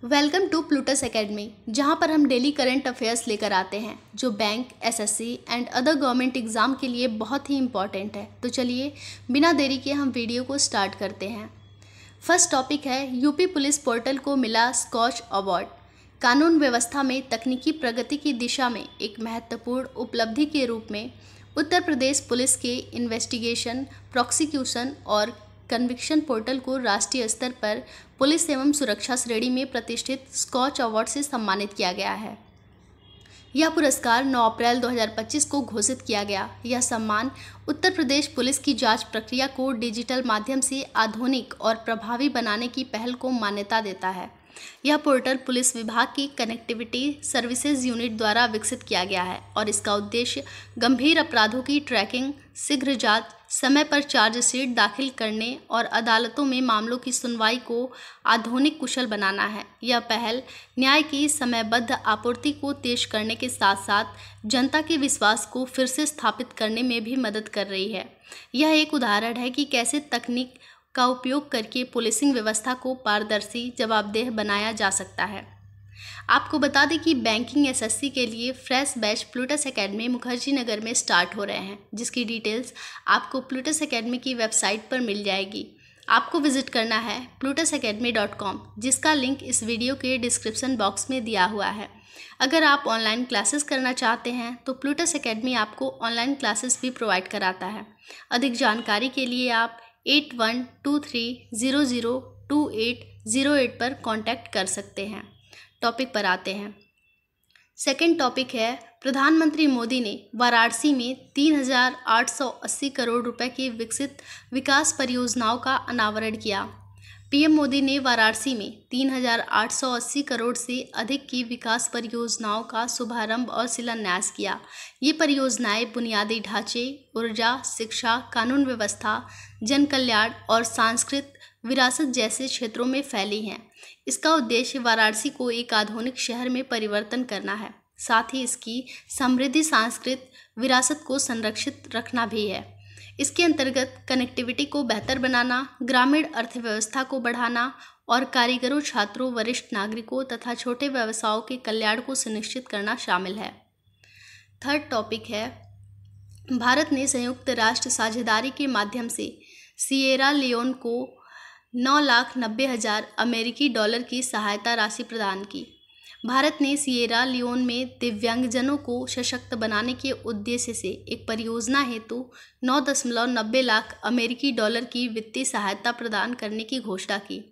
Welcome to Plutus academy, जहां पर हम डेली करंट अफेयर्स लेकर आते हैं जो bank, SSC and other government exam के लिए बहुत ही इम्पॉर्टेंट है। तो चलिए बिना देरी के हम वीडियो को स्टार्ट करते हैं। फर्स्ट टॉपिक है यूपी पुलिस पोर्टल को मिला स्कॉच अवार्ड। कानून व्यवस्था में तकनीकी प्रगति की दिशा में एक महत्वपूर्ण उपलब्धि के रूप में उत्तर प्रदेश पुलिस के इन्वेस्टिगेशन, प्रोसिक्यूशन और कन्विक्शन पोर्टल को राष्ट्रीय स्तर पर पुलिस एवं सुरक्षा श्रेणी में प्रतिष्ठित स्कॉच अवार्ड से सम्मानित किया गया है। यह पुरस्कार 9 अप्रैल 2025 को घोषित किया गया। यह सम्मान उत्तर प्रदेश पुलिस की जांच प्रक्रिया को डिजिटल माध्यम से आधुनिक और प्रभावी बनाने की पहल को मान्यता देता है। यह पोर्टल पुलिस विभाग की कनेक्टिविटी सर्विसेज यूनिट द्वारा विकसित किया गया है और इसका उद्देश्य गंभीर अपराधों की ट्रैकिंग, शीघ्र जांच, समय पर चार्जशीट दाखिल करने और अदालतों में मामलों की सुनवाई को आधुनिक कुशल बनाना है। यह पहल न्याय की समयबद्ध आपूर्ति को तेज करने के साथ साथ जनता के विश्वास को फिर से स्थापित करने में भी मदद कर रही है। यह एक उदाहरण है कि कैसे तकनीक का उपयोग करके पुलिसिंग व्यवस्था को पारदर्शी, जवाबदेह बनाया जा सकता है। आपको बता दें कि बैंकिंग एसएससी के लिए fresh batch Plutus academy Mukherjee Nagar में स्टार्ट हो रहे हैं, जिसकी डिटेल्स आपको प्लूटस एकेडमी की वेबसाइट पर मिल जाएगी। आपको विजिट करना है plutusacademy.com, जिसका लिंक इस वीडियो के डिस्क्रिप्शन बॉक्स में दिया हुआ है। अगर आप ऑनलाइन क्लासेस करना चाहते हैं तो प्लूटस एकेडमी आपको ऑनलाइन क्लासेस भी प्रोवाइड कराता है। अधिक जानकारी के लिए आप 8123002808 पर कांटेक्ट कर सकते हैं। टॉपिक पर आते हैं। सेकंड टॉपिक है प्रधानमंत्री मोदी ने वाराणसी में 3,880 करोड़ रुपए की विकसित विकास परियोजनाओं का अनावरण किया। पीएम मोदी ने वाराणसी में 3,880 करोड़ से अधिक की विकास परियोजनाओं का शुभारंभ और शिलान्यास किया। ये परियोजनाएं बुनियादी ढांचे, ऊर्जा, शिक्षा, कानून व्यवस्था, जन कल्याण और सांस्कृतिक विरासत जैसे क्षेत्रों में फैली हैं। इसका उद्देश्य वाराणसी को एक आधुनिक शहर में परिवर्तन करना है, साथ ही इसकी समृद्ध सांस्कृतिक विरासत को संरक्षित रखना भी है। इसके अंतर्गत कनेक्टिविटी को बेहतर बनाना, ग्रामीण अर्थव्यवस्था को बढ़ाना और कारीगरों, छात्रों, वरिष्ठ नागरिकों तथा छोटे व्यवसायों के कल्याण को सुनिश्चित करना शामिल है। थर्ड टॉपिक है भारत ने संयुक्त राष्ट्र साझेदारी के माध्यम से सिएरा लियोन को 9,90,000 अमेरिकी डॉलर की सहायता राशि प्रदान की। भारत ने सिएरा लियोन में दिव्यांगजनों को सशक्त बनाने के उद्देश्य से एक परियोजना हेतु 9.90 लाख अमेरिकी डॉलर की वित्तीय सहायता प्रदान करने की घोषणा की।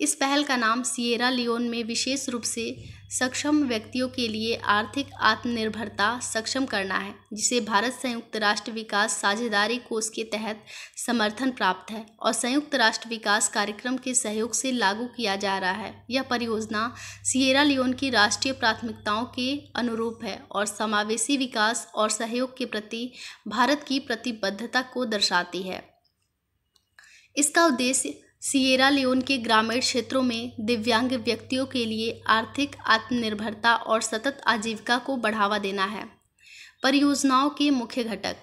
इस पहल का नाम सिएरा लियोन में विशेष रूप से सक्षम व्यक्तियों के लिए आर्थिक आत्मनिर्भरता सक्षम करना है, जिसे भारत संयुक्त राष्ट्र विकास साझेदारी कोष के तहत समर्थन प्राप्त है और संयुक्त राष्ट्र विकास कार्यक्रम के सहयोग से लागू किया जा रहा है। यह परियोजना सिएरा लियोन की राष्ट्रीय प्राथमिकताओं के अनुरूप है और समावेशी विकास और सहयोग के प्रति भारत की प्रतिबद्धता को दर्शाती है। इसका उद्देश्य सिएरा लियोन के ग्रामीण क्षेत्रों में दिव्यांग व्यक्तियों के लिए आर्थिक आत्मनिर्भरता और सतत आजीविका को बढ़ावा देना है। परियोजनाओं के मुख्य घटक: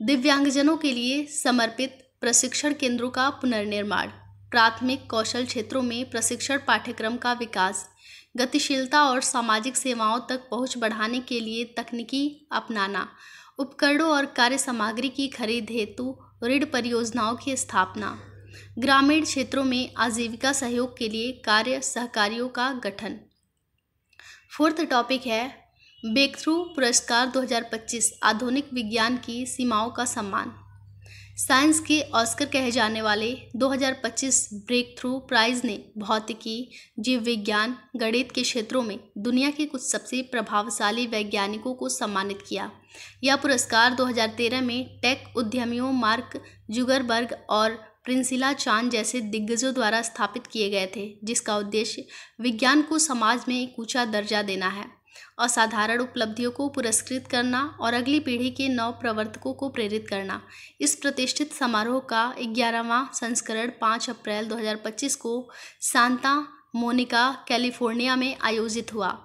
दिव्यांगजनों के लिए समर्पित प्रशिक्षण केंद्रों का पुनर्निर्माण, प्राथमिक कौशल क्षेत्रों में प्रशिक्षण पाठ्यक्रम का विकास, गतिशीलता और सामाजिक सेवाओं तक पहुंच बढ़ाने के लिए तकनीकी अपनाना, उपकरणों और कार्य सामग्री की खरीद हेतु ऋण परियोजनाओं की स्थापना, ग्रामीण क्षेत्रों में आजीविका सहयोग के लिए कार्य सहकारियों का गठन। फोर्थ टॉपिक है ब्रेक थ्रू पुरस्कार 2025 आधुनिक विज्ञान की सीमाओं का सम्मान। साइंस के ऑस्कर कहे जाने वाले 2025 ब्रेक थ्रू प्राइज ने भौतिकी, जीव विज्ञान, गणित के क्षेत्रों में दुनिया के कुछ सबसे प्रभावशाली वैज्ञानिकों को सम्मानित किया। यह पुरस्कार 2013 में टेक उद्यमियों मार्क जुगरबर्ग और प्रिंसिला चान जैसे दिग्गजों द्वारा स्थापित किए गए थे, जिसका उद्देश्य विज्ञान को समाज में एक ऊंचा दर्जा देना है, असाधारण उपलब्धियों को पुरस्कृत करना और अगली पीढ़ी के नव प्रवर्तकों को प्रेरित करना। इस प्रतिष्ठित समारोह का 11वां संस्करण 5 अप्रैल 2025 को सांता मोनिका, कैलिफोर्निया में आयोजित हुआ,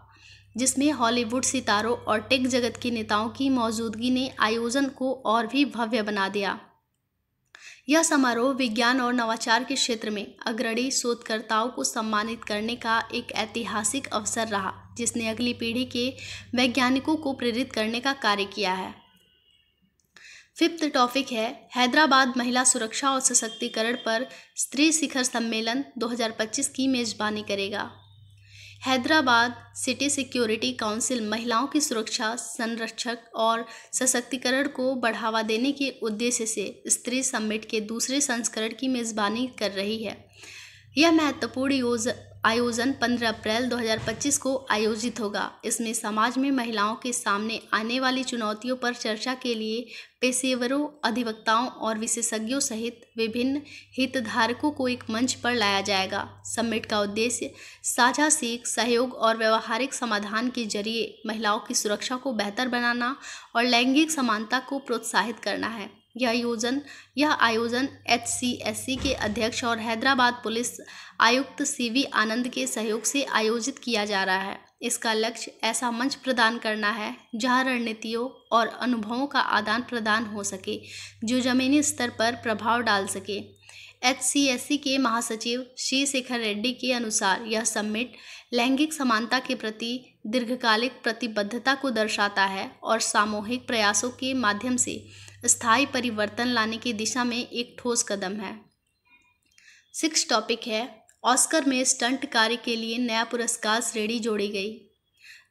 जिसमें हॉलीवुड सितारों और टेक जगत के नेताओं की मौजूदगी ने आयोजन को और भी भव्य बना दिया। यह समारोह विज्ञान और नवाचार के क्षेत्र में अग्रणी शोधकर्ताओं को सम्मानित करने का एक ऐतिहासिक अवसर रहा, जिसने अगली पीढ़ी के वैज्ञानिकों को प्रेरित करने का कार्य किया है। फिफ्थ टॉपिक है हैदराबाद महिला सुरक्षा और सशक्तिकरण पर स्त्री शिखर सम्मेलन 2025 की मेजबानी करेगा। हैदराबाद सिटी सिक्योरिटी काउंसिल महिलाओं की सुरक्षा, संरक्षण और सशक्तिकरण को बढ़ावा देने के उद्देश्य से स्त्री समिट के दूसरे संस्करण की मेजबानी कर रही है। यह महत्वपूर्ण आयोजन 15 अप्रैल 2025 को आयोजित होगा। इसमें समाज में महिलाओं के सामने आने वाली चुनौतियों पर चर्चा के लिए पेशेवरों, अधिवक्ताओं और विशेषज्ञों सहित विभिन्न हितधारकों को एक मंच पर लाया जाएगा। समिट का उद्देश्य साझा सीख, सहयोग और व्यवहारिक समाधान के जरिए महिलाओं की सुरक्षा को बेहतर बनाना और लैंगिक समानता को प्रोत्साहित करना है। यह आयोजन HCSC के अध्यक्ष और हैदराबाद पुलिस आयुक्त CV आनंद के सहयोग से आयोजित किया जा रहा है। इसका लक्ष्य ऐसा मंच प्रदान करना है जहां रणनीतियों और अनुभवों का आदान प्रदान हो सके जो जमीनी स्तर पर प्रभाव डाल सके। HCSC के महासचिव श्री शेखर रेड्डी के अनुसार यह समिट लैंगिक समानता के प्रति दीर्घकालिक प्रतिबद्धता को दर्शाता है और सामूहिक प्रयासों के माध्यम से स्थायी परिवर्तन लाने की दिशा में एक ठोस कदम है। 6 टॉपिक है ऑस्कर में स्टंट कार्य के लिए नया पुरस्कार श्रेणी जोड़ी गई।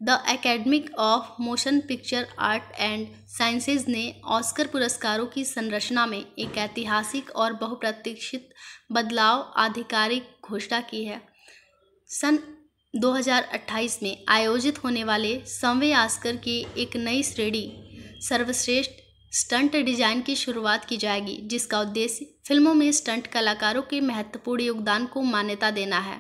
The academy of motion picture art and sciences ने ऑस्कर पुरस्कारों की संरचना में एक ऐतिहासिक और बहुप्रतीक्षित बदलाव आधिकारिक घोषणा की है। सन 2028 में आयोजित होने वाले 7वें ऑस्कर की एक नई श्रेणी सर्वश्रेष्ठ स्टंट डिजाइन की शुरुआत की जाएगी, जिसका उद्देश्य फिल्मों में स्टंट कलाकारों के महत्वपूर्ण योगदान को मान्यता देना है।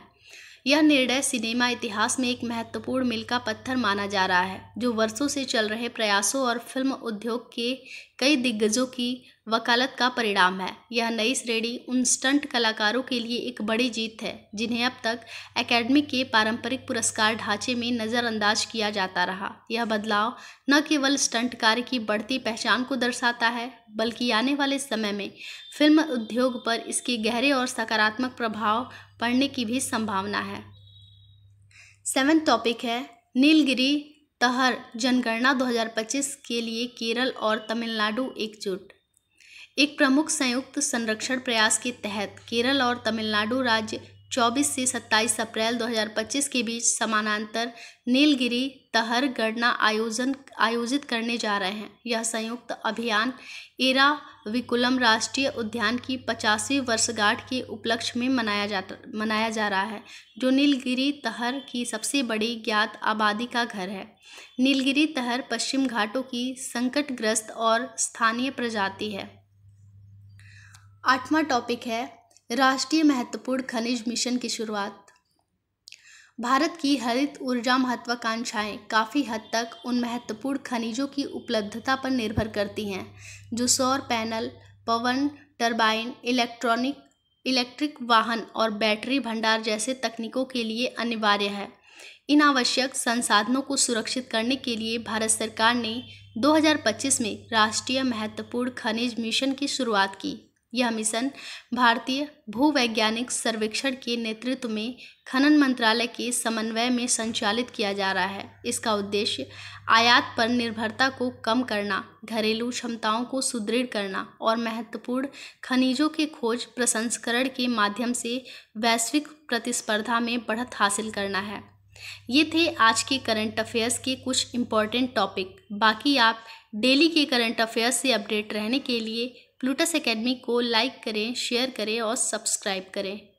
यह निर्णय सिनेमा इतिहास में एक महत्वपूर्ण मील का पत्थर माना जा रहा है, जो वर्षों से चल रहे प्रयासों और फिल्म उद्योग के कई दिग्गजों की वकालत का परिणाम है। यह नई श्रेणी उन स्टंट कलाकारों के लिए एक बड़ी जीत है जिन्हें अब तक एकेडमी के पारंपरिक पुरस्कार ढांचे में नज़रअंदाज किया जाता रहा। यह बदलाव न केवल स्टंट कार्य की बढ़ती पहचान को दर्शाता है, बल्कि आने वाले समय में फिल्म उद्योग पर इसके गहरे और सकारात्मक प्रभाव पड़ने की भी संभावना है। 7वां टॉपिक है नीलगिरी तहर जनगणना 2025 के लिए केरल और तमिलनाडु एकजुट। एक प्रमुख संयुक्त संरक्षण प्रयास के तहत केरल और तमिलनाडु राज्य 24 से 27 अप्रैल 2025 के बीच समानांतर नीलगिरी तहर गणना आयोजित करने जा रहे हैं। यह संयुक्त अभियान एराविकुलम राष्ट्रीय उद्यान की 50वीं वर्षगांठ के उपलक्ष्य में मनाया जा रहा है, जो नीलगिरी तहर की सबसे बड़ी ज्ञात आबादी का घर है। नीलगिरी तहर पश्चिम घाटों की संकटग्रस्त और स्थानीय प्रजाति है। 8वां टॉपिक है राष्ट्रीय महत्वपूर्ण खनिज मिशन की शुरुआत। भारत की हरित ऊर्जा महत्वाकांक्षाएं काफ़ी हद तक उन महत्वपूर्ण खनिजों की उपलब्धता पर निर्भर करती हैं जो सौर पैनल, पवन टरबाइन, इलेक्ट्रिक वाहन और बैटरी भंडार जैसे तकनीकों के लिए अनिवार्य है। इन आवश्यक संसाधनों को सुरक्षित करने के लिए भारत सरकार ने 2025 में राष्ट्रीय महत्वपूर्ण खनिज मिशन की शुरुआत की। यह मिशन भारतीय भूवैज्ञानिक सर्वेक्षण के नेतृत्व में खनन मंत्रालय के समन्वय में संचालित किया जा रहा है। इसका उद्देश्य आयात पर निर्भरता को कम करना, घरेलू क्षमताओं को सुदृढ़ करना और महत्वपूर्ण खनिजों के खोज प्रसंस्करण के माध्यम से वैश्विक प्रतिस्पर्धा में बढ़त हासिल करना है। ये थे आज के करंट अफेयर्स के कुछ इम्पॉर्टेंट टॉपिक। बाकी आप डेली के करंट अफेयर्स से अपडेट रहने के लिए प्लूटस एकेडमी को लाइक करें, शेयर करें और सब्सक्राइब करें।